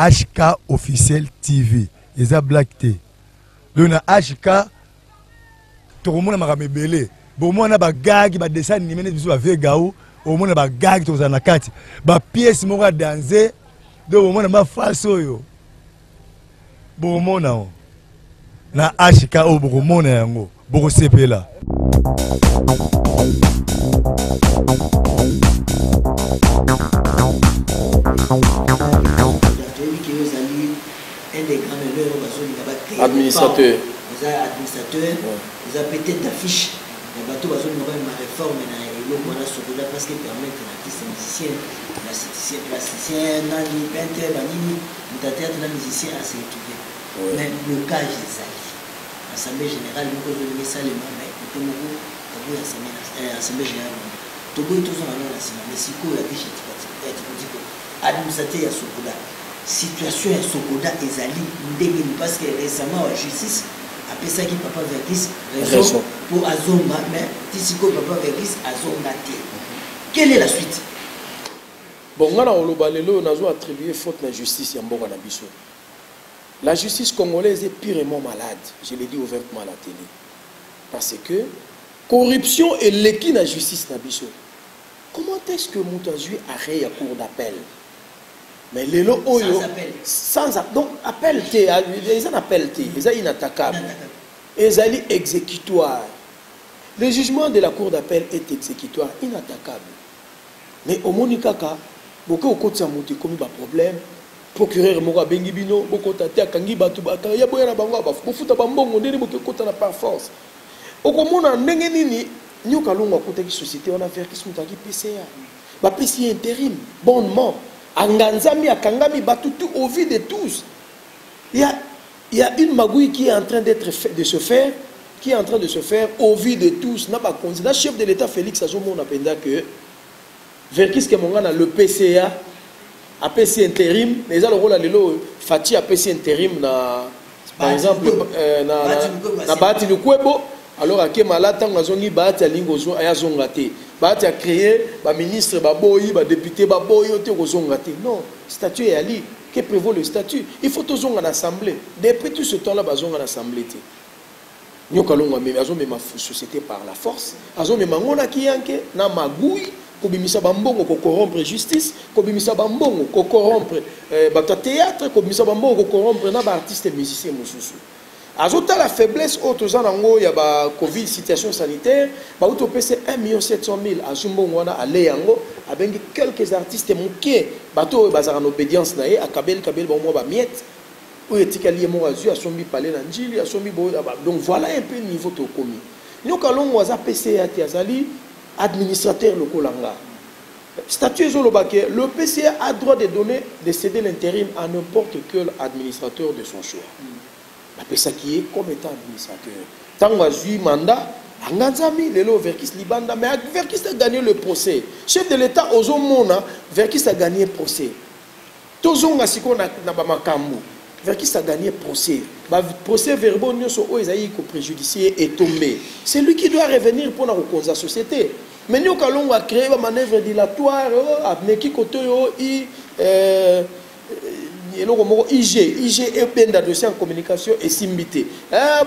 HK officiel TV. Eza black té. Donc na HK tout le monde m'a belé. Bon moi na ba gag ba dessin animé biso ba vega ou au monde ba gag to za na kati. Ba pièce mo ga danser. Donc au monde ma face yo. Bon moi na HK o bon moi na yango. Bon sepela. Administrateur. Administrateur, ils ont peut-être d'affiches. Les bateaux, ils ont une réforme parce qu'ils permettent à l'artiste musicien, plasticien, nani, peintre, banini, théâtre, musicien à se retrouver. Mais le cas est l'Assemblée générale, nous avons mis ça les mains, mais nous avons l'Assemblée générale. Togo est toujours en l'Assemblée, mais si quoi, il y a des gens qui administrateur, il y a Sokoda. Situation ya Sokoda ezali ndenge parce que récemment la justice a fait ça qui papa Vergis raison pour azonga mais tisiko papa Vergis azonga té. Quelle est la suite? Bon ngana oloba lelo nazo attribuer faute na justice ya mboka na biso. La justice congolaise est purement malade, je l'ai dit ouvertement à la télé. Parce que corruption et l'équine na justice na biso. Comment est-ce que Moutazui a réa cour d'appel? Mais les lots sans appel. Donc, appel, ils en appellent, ils sont inattaquables. Ils sont exécutoires. Le jugement de la cour d'appel est exécutoire, inattaquable. Mais au Monikaka, beaucoup au côté de comme un problème, procureur Mora Bengibino, beaucoup de temps, Kangi Batubaka, Yaboya Bangwa, Bofuta Bambongo, on est beaucoup de par force. Au Komona, Nengenini, nous, Kalonga, côté de la société, on a fait qui sont qui PCA. PCA intérim, bonnement. Anganzami akangami batutu au vu de tous. Il y a une magouille qui est en train de se faire au vu de tous. Le chef de l'État Félix Azomo n'a pas que Verkis Kemongana le PCA a PC intérim, les alors là lelo Fati a PC intérim na par exemple na Bati Lukwebo. Alors à Kemala tant ngazongi Bati alingozo ayazongate. Bati a créé ba ministre ba boyi ba député ba boyi ote kozongate. Non, statut est ali que prévaut le statut. Il faut toujours en assemblée. Depuis tout ce temps-là bazonga en assemblée té. Nyokalonga mais azome ma société par la force. Azome mangona kiyanke na magui ko bimisa bambongo ko corrompre justice, ko bimisa bambongo ko corrompre bato théâtre, ko bimisa bambongo ko corrompre na ba artiste musicien mususu. Ajouta la faiblesse autres en il y a ba Covid situation sanitaire, ba auto PC 1,7 million à Zumbongwana à Leyango avec quelques artistes moqués, bateau bazar en obédience naé à Kabel ba mo ba miette ou etikali mo azu a sombi palais na njili a sombi bo donc voilà un peu le niveau to commis. Nous kalongo za PCA tiazali administrateur lokolanga. Statut Zolobake, le PCA a droit de céder l'intérim à n'importe quel administrateur de son choix. La PCA qui est comme étant administrateur. Tant que mandat, Anganzami, Lelo Verkis Libanda, mais Verkis a gagné le procès. Chef de l'État, Ozomona, Verkis a gagné le procès. Tozonga Siko na Bamakambu, Verkis a gagné le procès. Le procès verbal, nous préjudicié est tombé. C'est lui qui doit revenir pour la société. Mais nous allons créer une manœuvre dilatoire, avec qui côté IG est bien d'adossé en communication et simbité. Pas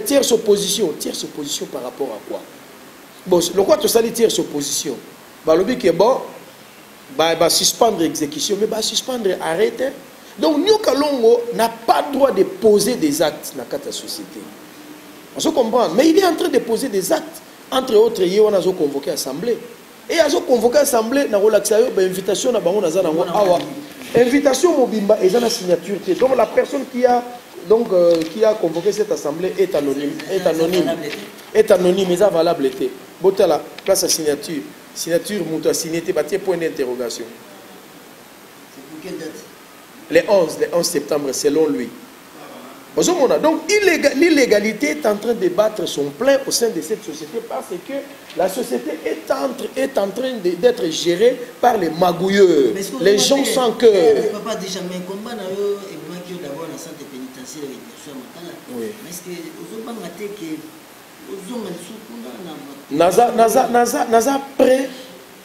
tierce opposition. Tierce opposition par rapport à quoi? Bon, le quoi tu sali tierce opposition? Le but est bon, suspendre l'exécution, mais suspendre arrêter. Donc nous Kalongo n'a pas le droit de poser des actes dans la société. On se comprend, mais il est en train de poser des actes. Entre autres, il a convoqué l'Assemblée. Et il a convoqué l'Assemblée, il a invitation à invitation Mobimba et la signature. Donc la personne qui a convoqué cette Assemblée est anonyme. Est anonyme, mais ça valable. Botala, place à signature. Signature, Mouta signé, point d'interrogation. C'est pour quelle date? Le 11 septembre, selon lui. Donc, l'illégalité est en train de battre son plein au sein de cette société parce que la société est en train d'être gérée par les magouilleurs, les gens sans cœur. Papa déjà mais combat na yo et moi qui d'abord la santé pénitentiaire avec bien Matala. Oui. Mais est-ce que aux autres raté que aux hommes Naza prêt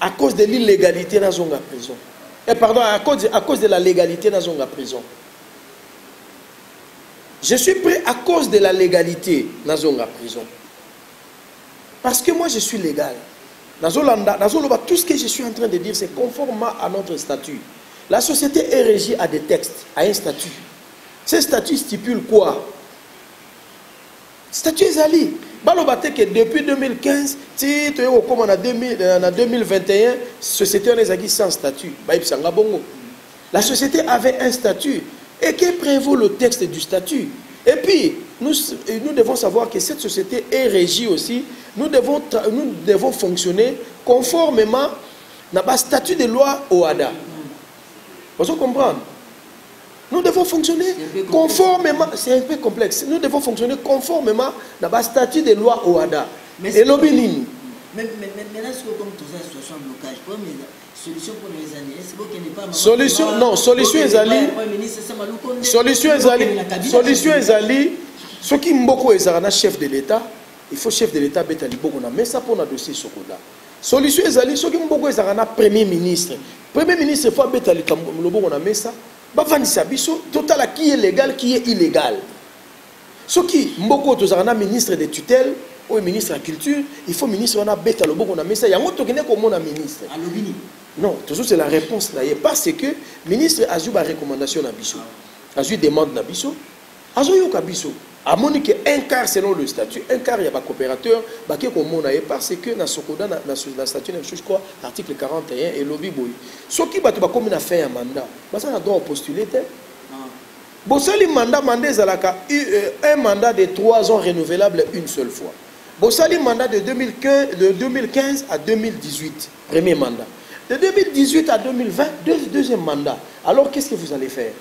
à cause de l'illégalité dans la prison. Et pardon, à cause de la légalité dans la prison. Je suis prêt à cause de la légalité dans la prison. Parce que moi, je suis légal. Dans tout ce que je suis en train de dire, c'est conformément à notre statut. La société est régie à des textes, à un statut. Ce statut stipule quoi? Statut Ezali. Que depuis 2015, comme en 2021, société est sans statut. La société avait un statut. Et que prévaut le texte du statut? Et puis, nous devons savoir que cette société est régie aussi. Nous devons fonctionner conformément à statut de loi OADA. Vous comprenez? Nous devons fonctionner conformément. C'est un peu complexe. Nous devons fonctionner conformément à statut de loi OADA. Et l'obéline. Mais là, c'est comme toute la situation de blocage. Solution pour les années. C'est bon qu'il n'y ait pas. Solution, non, solution Ezali. Solution Ezali. Ce qui est un chef de l'État, il faut chef de l'État beta liboko na mais ça pour na dossier sokola. Solution Ezali, ce qui est un premier ministre. Premier ministre faut beta liboko na mais ça. Bavanisa biso total qui est légal, qui est illégal. Ce qui mboko tozana ministre de tutelle ou ministre de la culture, il faut ministre on a beta loboko na mais ça. Yango tokene ko mona ministre. Non, toujours c'est la réponse là. Parce que le ministre a eu une recommandation à Bisso. A eu une demande à Bisso. A eu un Bisso. A monique un quart selon le statut. Un quart il y a un coopérateur. Parce que dans le statut, je crois, l'article 41 et lobby boy. Ce qui va comme une affaire un mandat. Ça a droit à postuler. Bossali mandat un mandat de 3 ans renouvelable une seule fois. Bossali mandat de 2015 à 2018. Premier mandat. De 2018 à 2020, deuxième mandat. Alors, qu'est-ce que vous allez faire?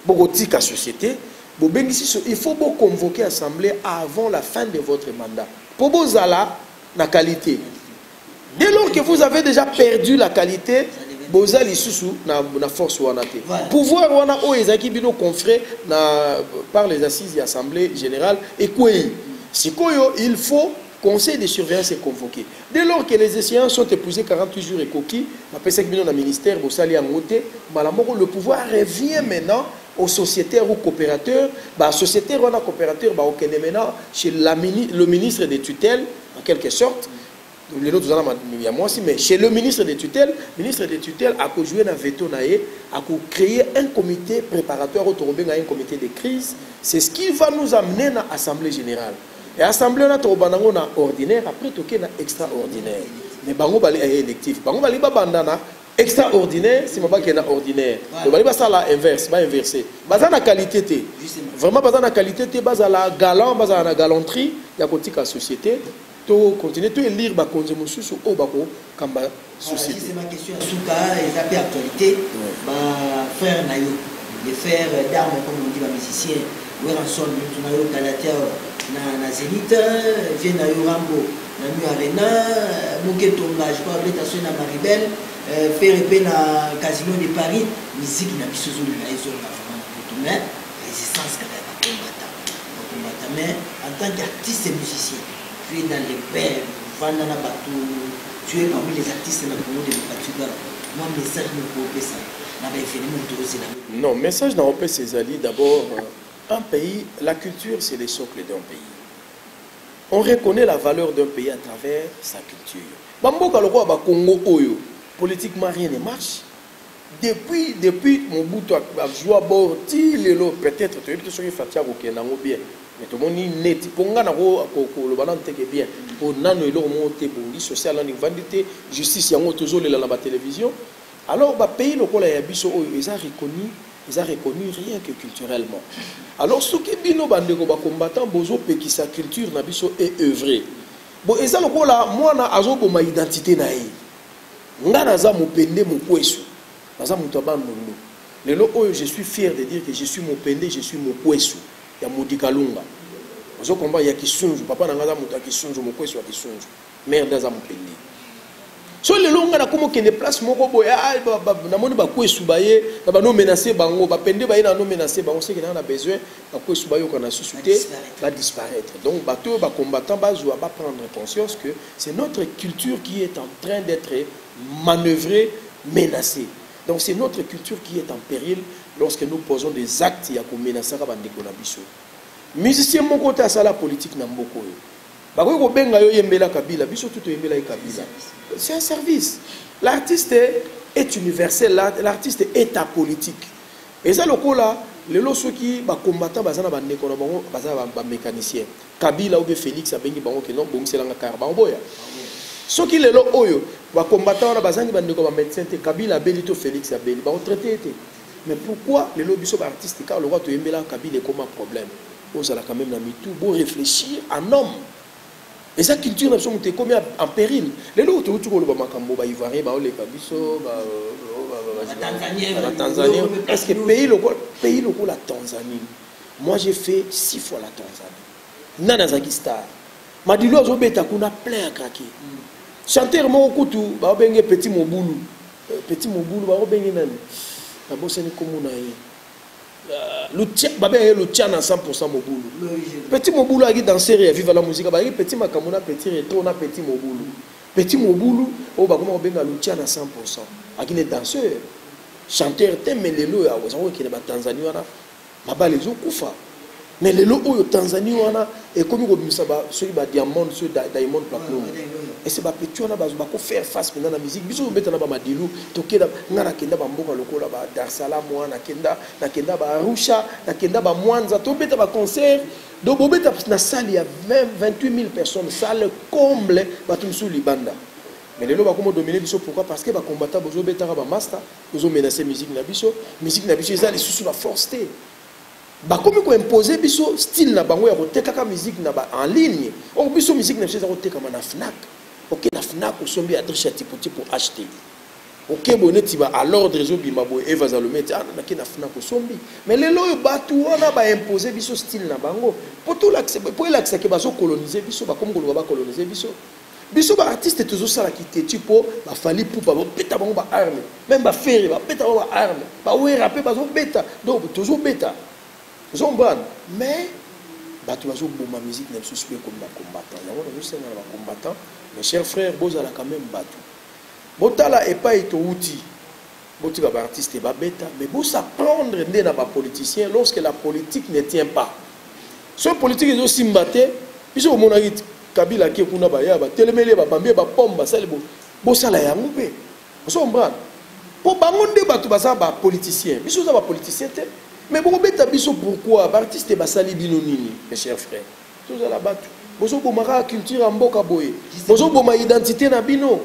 Bogotika société, il faut convoquer l'Assemblée avant la fin de votre mandat. Pour vous aller la qualité. Dès lors que vous avez déjà perdu la qualité, vous allez sous la force ou pouvoir ou na oezaki bino confrère par les assises de l'Assemblée générale et quoi? Si il faut conseil de surveillance est convoqué. Dès lors que les échéances sont épousées 48 jours et coquilles, le ministère, le pouvoir revient maintenant aux sociétaires ou coopérateurs. Sociétaires ou coopérateurs, chez le ministre des tutelles, en quelque sorte. Mais chez le ministre des tutelles a joué un veto, a créé un comité préparatoire, un comité de crise. C'est ce qui va nous amener à l'Assemblée générale. Et l'Assemblée on a ordinaire, après toqué na extraordinaire. Mais bango bali est électif. Bango bali ba bandana extraordinaire, c'est pas qu'il y a ordinaire. Le bali ba ça la inverse, ba inversé. Baza na qualité té. Vraiment baza na qualité té, baza la galant, baza na galanterie, ya kotika société. To continuer to lire ba konze mususu o bako kamba société. C'est ma question. Souka et la actualité, ba frère nayo, les frères d'armes comme on dit ba musicien, ou rançon nous nayo Galatia. Na Zénith, vient na Yorambo, na New Arena, Moketonga, je crois, Blétation na Maribel, faire épée na Casino de Paris, musique na Bissouzou, na Isol, na Fama, résistance quand même, combattant. Mais en tant qu'artiste et musicien, tu es dans les pères, Vandana Batou, tu es parmi les artistes dans le monde de Portugal. Moi, message ne peut pas ça. Non, message n'a pas Césali d'abord. Un pays, la culture, c'est le socle d'un pays. On reconnaît la valeur d'un pays à travers sa culture. Bamboka le roi Congo Oyo, politiquement rien ne marche. Depuis mon bout à joie bord, peut-être tu es que sur Fatia ou bien. Mais tout le monde est net. Pour nga nako le banan teke bien. Pour nano elo monter pour li social en vandité justice yango toujours le la télévision. Alors ba pays le kola ya biso oyo ils ont reconnu rien que culturellement. Alors ce qui bino bandeko ba combattant bozo peki sa culture na biso est œuvré. Bon eza lokola mwana azobo ma identité na ye. Nga naza mopende mokwesu. Naza muto abandondo. Lelo oyo je suis fier de dire que je suis mopende, je suis mokwesu. Ya Modikalunga. Ozo combat ya kisunzu, papa nanga muto kisunzu mokwesu ya kisunzu. Mère daza mopende. So le longa na komo kende place moko boya na moni ba kwesu baye na ba no menacer bango ba pende baye na no menacer bango c'est que na besoin ba kwesu bayo kana susciter va disparaître. Donc bateau ba combattant ba joua ba prendre conscience que c'est notre culture qui est en train d'être manœuvrée, menacée. Donc c'est notre culture qui est en péril lorsque nous posons des actes ya komenasa ka bandeko na biso. Musicien mon côté à la politique na mboko yo. Ba ko benga yo yembela Kabila, biso tout yembela Kabila. C'est un service. L'artiste est universel, l'artiste est apolitique. Et ça le là, les lots qui ba combattant bazana bandeko na bango bazana ba mécanicien. Kabila ou Félix abengi bango que non bon c'est la karba boya. Ceux qui les lots oyo ba combattant na bazani bandeko ba médecin te Kabila belito Félix abeli ba traité. Mais pourquoi les lots biso artistes car le roi to yembela Kabila comme un problème. Vous allez quand même la mitou beau réfléchir en homme. Et sa culture n'a pas été en péril. Les lots tout le makambo ba ivoirien ba ole kabiso ba Tanzanie. Est-ce que pays local la Tanzanie? Moi j'ai fait 6 fois la Tanzanie. Nana Zagistar. Madilo azobeta kuna plein à craquer. Chanteur mo kutu ba benge petit mobulu. Petit mobulu ba benge nani. Ba boseni komuna ye. Le tien à 100% Moboulou. Petit Moboulou a dit danser et vivre la musique. Petit Makamuna, petit Rétro, petit Moboulou. Petit Moboulou, oh, bah, comment on benga le tien à 100%. A qui est danseur, chanteur, mais les lots, qui est en Tanzanie, ma les autres koufa. Mais les lots au Tanzanie, et comme on dit, ceux qui ont diamant, ceux diamant platinum. Et c'est pas petit, on a besoin de faire face maintenant la musique. Bisous, on a besoin de dire, toquer, on a kenda bamboka loko là bas, Dar Salam, on a kenda ba Arusha, on a kenda ba Mwanza, tout bête ba concert. Donc on bête na salle il y a 28 000 personnes, salle comble, ba tout sous libanda. Mais les lots va comment dominer biso pourquoi parce que ba combattant bozo bête ba master, bozo menacer musique na biso ça les sous la force té. Bah comme qu'on imposer biso style na bango ya koteka ka musique na ba en ligne. On biso musique na biso koteka na Fnac. OK la Fnac au sombi adresse tipo pour acheter. OK bonnet ba à l'ordre réseau bimabo Eva Zalomé na na Fnac au sombi. Mais les loyo batu wana ba imposer biso style na bango. Pour tout l'accès pour l'accès que baso coloniser biso ba comme ko ba coloniser biso. Biso ba artiste toujours ça la qui tipo ba fali pour ba beta bango ba arme. Même ba faire ba beta ba arme. Ba ouais rapper baso beta. Donc toujours beta. Zomban, mais bateau bazo bomba musique n'a pas comme la combattant. Il y a un juste un combattant. Mes chers frères, boza la quand même bateau. Botala et pas été outil. Boti ba artiste ba bêta, mais bon s'apprendre né na ba politicien lorsque la politique ne tient pas. Ce politique est aussi mbaté, biso au mona Kabila ki kuna ba ya ba telemele ba bambé ba pomba sale bo. Bosa la yango pe. Zomban. Pour bangonde bateau ba ba politicien. Biso za ba politicien te. Mais bon, pourquoi l'artiste est basali binonini, mes chers frères. Tout ça là-bas. Bozo bomara culture en boka boye. Bozo boma identité na bino.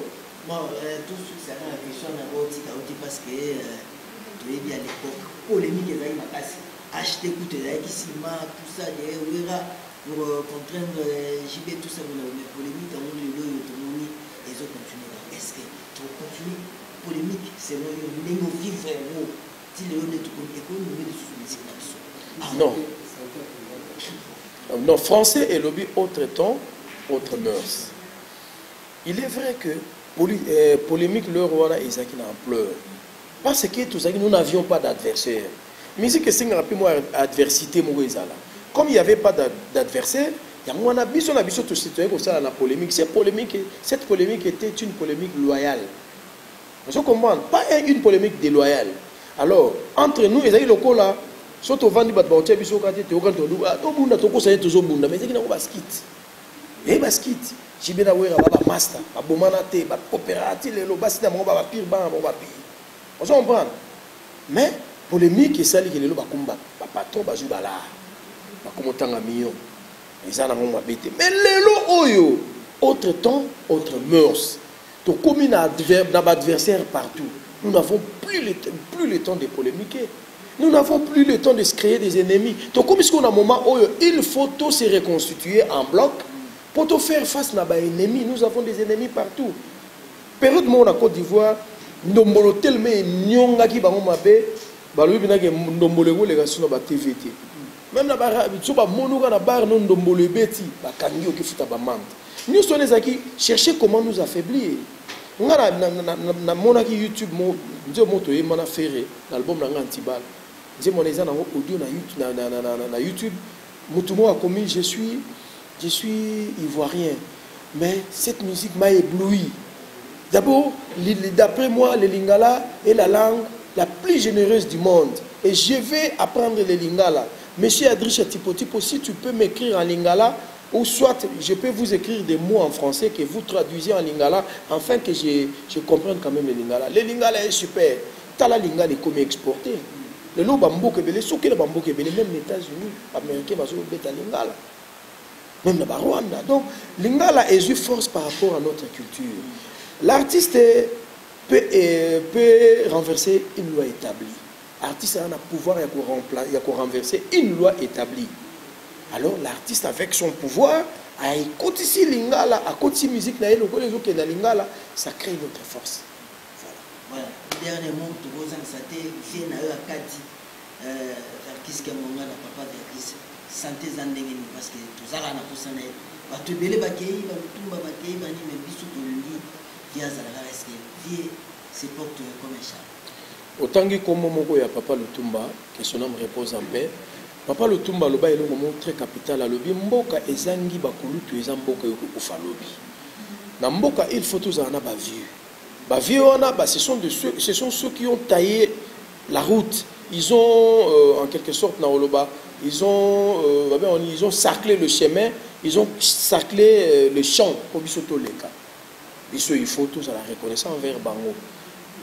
Moi, tout ça la question parce que tu es bien à l'époque polémique et là il m'a cassé. Acheter coûte là qui ciment tout ça derrière pour contraindre JB tout ça mais polémique dans le lieu autonomie et ils ont continué. Est-ce que tu continues polémique c'est le négo vivre non. Non, français et lobby autre temps, autre mœurs. Il est vrai que polémique le roi et Isaac n'a ampleur. Parce que tout ça, nous n'avions pas d'adversaire. Mais c'est que c'est un peu moins adversité. Comme il n'y avait pas d'adversaire, il y a un abysse tout citoyen comme ça la polémique. Cette polémique était une polémique loyale. Vous comprenez? Pas une polémique déloyale. Alors, entre nous, les locaux là, surtout vendu bat baotia biso kati te okanto lu to bunda to ko saye to zo bunda mais c'est na ko basket. Et basket, jibena wera ba master, ba bomana te, ba coopérative le basi na mo ba pire ba mo ba pi. On s'en prend. Mais polémique et ça li le ba kumba, ba patron ba juba là. Ba comme tanga million. Les ana mo ba bete. Mais lelo oyo, autre temps, autre mœurs. To commune adversaire partout. Nous n'avons plus le temps de polémiquer. Nous n'avons plus le temps de se créer des ennemis. Donc, comme est-ce qu'on a un moment où il faut tout se reconstituer en bloc pour tout faire face à nos ennemis. Nous avons des ennemis partout. Période où on a Côte d'Ivoire, nous avons tellement de qui ont été ndombolo les gars sur la TVT. Même la barre, tu vas monoga na barre non ndombolo beti, ba kangi o ki futa ba mante. Nous sommes les qui chercher comment nous affaiblir. Na monaki YouTube mo ndio moto ye mana ferré l'album na ngantibal ndio moneza na audio na YouTube mutumo a commis je suis ivoirien mais cette musique m'a ébloui D'abord, d'après moi, le lingala est la langue la plus généreuse du monde. Et je vais apprendre le lingala. Monsieur Adrisha Tipo, si tu peux m'écrire en lingala, ou soit je peux vous écrire des mots en français que vous traduisez en lingala, afin que je comprenne quand même le lingala. Le lingala est super. Tala lingala est comme exporté. Le lot bambou kebele, ce qui est bambou kebele, même les États-Unis, Américains, beta lingala. Même le Rwanda. Donc, lingala est une force par rapport à notre culture. L'artiste peut renverser une loi établie. L'artiste a un pouvoir de renverser une loi établie. Alors l'artiste avec son pouvoir, à écouter ici lingala, à écouter musique, les autres qui lingala, ça crée une autre force. Voilà. Dernier mot, tu vois ça c'est na eu akati qu'est-ce que mon gars papa Verkis santé zandengeni parce que tout ça là na posana ba tu belé ba kei ba tumba ba kei ba ni mais bisu to li via za la reste vie se porte comme un chat. Autant que comme moko ya papa Lutumba que son âme repose en paix. Papa Lutumba loba est un moment très capital à lobi mboka ezangi bakulutu ezamboka yoko ufalobi. Na mboka il faut tous en ba vieux. Ce sont ceux qui ont taillé la route. Ils ont, en quelque sorte, ils ont sarclé le chemin, ils ont sarclé le champ. Il faut tous à la reconnaissance envers Bango.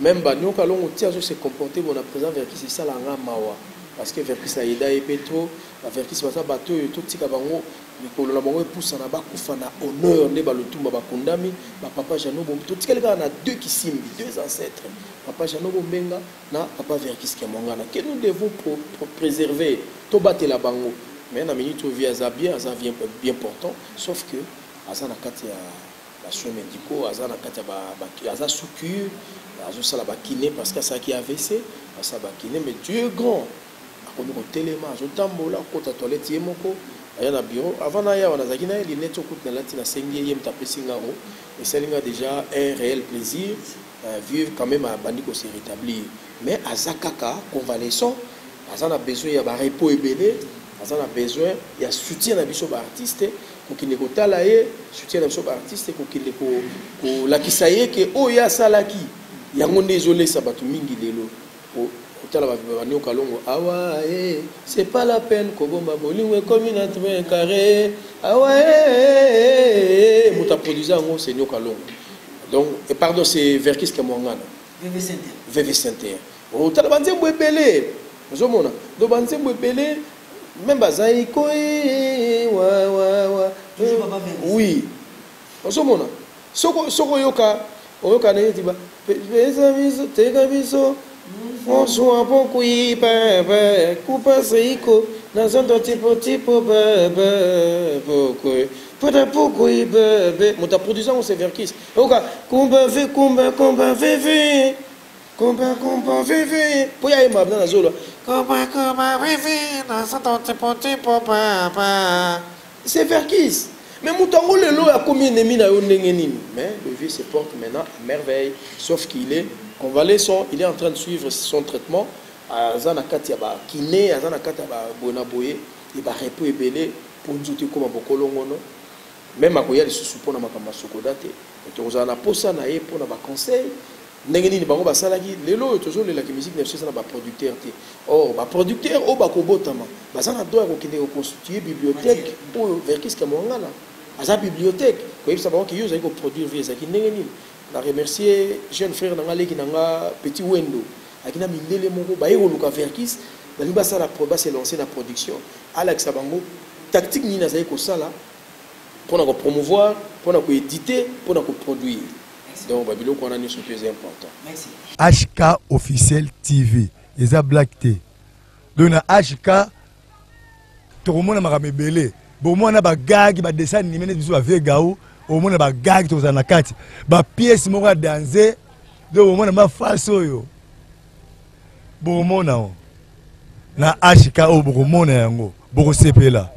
Même Bango, quand on se comporter, on a présent vers qui c'est ça la mawa. Parce que vers qui ça aide et pétro, vers qui ça bateau et tout tika Bango. Mais la bango pousse en bas koufana honneur ne balutumba bakundami papa Jano bon tout quelqu'un a deux qui simbi deux ancêtres papa Jano Bombenga na papa Verkis Kemongana que nous devons préserver to battre la bango mais na minute vie aza bien important sauf que aza na kati ya ba soins médicaux aza na kati ya aza sous-cure azo sala ba kiné parce que ça qui AVC ça ba kiné mais Dieu est grand akomi ko telema azo tambola ko ta toilette yemoko aya na bureau avant na ya wana zakina les neto coûte na latina sengi yem tapé singaro et ça linga déjà un réel plaisir vivre quand même à bandiko se rétablir mais azakaka convalescent azana besoin ya ba repos ebele azana besoin ya soutien na biso ba artiste ko kine ko tala ye soutien na biso ba artiste ko kine ko la kisaye ke o ya salaki yango désolé ça batu mingi lelo c'est pas la peine que vous m'aboliez comme une atmosphère carré. Mouta produisant c'est Nyo Kalongo. Donc, et pardon, c'est Verkis Kemongana. VV Saint-Terre. Au Talabanze Mbebele. Nous sommes là. Banze Mbebele. Même Bazaïko. Oui. Nous sommes là. Soko Yoka. Oyoka Netiba. Tegabiso. Bonsoir, bon couille, bébé, coupe seiko, dans un tipo, bébé, pourquoi, bébé, mon ta produisant, c'est Verkis. Ok, combat, vévé, pour y aller, ma dans la zone. Combat, vévé, dans un tipo, bébé. C'est Verkis. Mais mon tango, le lot a combien de mines à Ondengenin. Mais le vieux se porte maintenant à merveille, sauf qu'il est convalescent, il est en train de suivre son traitement. Azana Katiaba kiné, Azana Katiaba Bonaboye, il va répondre belé pour nous dire comment Bokolongono. Même à Koya, il se suppose à Makama Sokodate. Et on a posé na ye pour na conseil. N'engeni bango basalaki lelo toujours la musique n'est pas producteur. Oh, ba producteur au bakobotama. Bazana doit constituer bibliothèque pour Verkis Kemongana. Aza bibliothèque, ko yebisa bango ki yo zaki ko produire vie zaki n'engeni. Je remercie jeune frère Nangale qui n'a petit Wendo. Akina mindele moko ba yeko luka Verkis, bali basa la proba se lancer la production. Alex Abango tactique ni na ko sala pour na promouvoir, pour na éditer, pour na produire. Donc babilo qu'on a ni ce plus important. Merci. HK officiel TV, eza Black T. Donc na HK to mona makamebele. Bo mona ba gag ba dessin ni mene biso ba vegao. Au moins ba gag to na kati ba pièce moko danser donc au moins ma face oyo bo mona na HK o bo mona yango bo sepela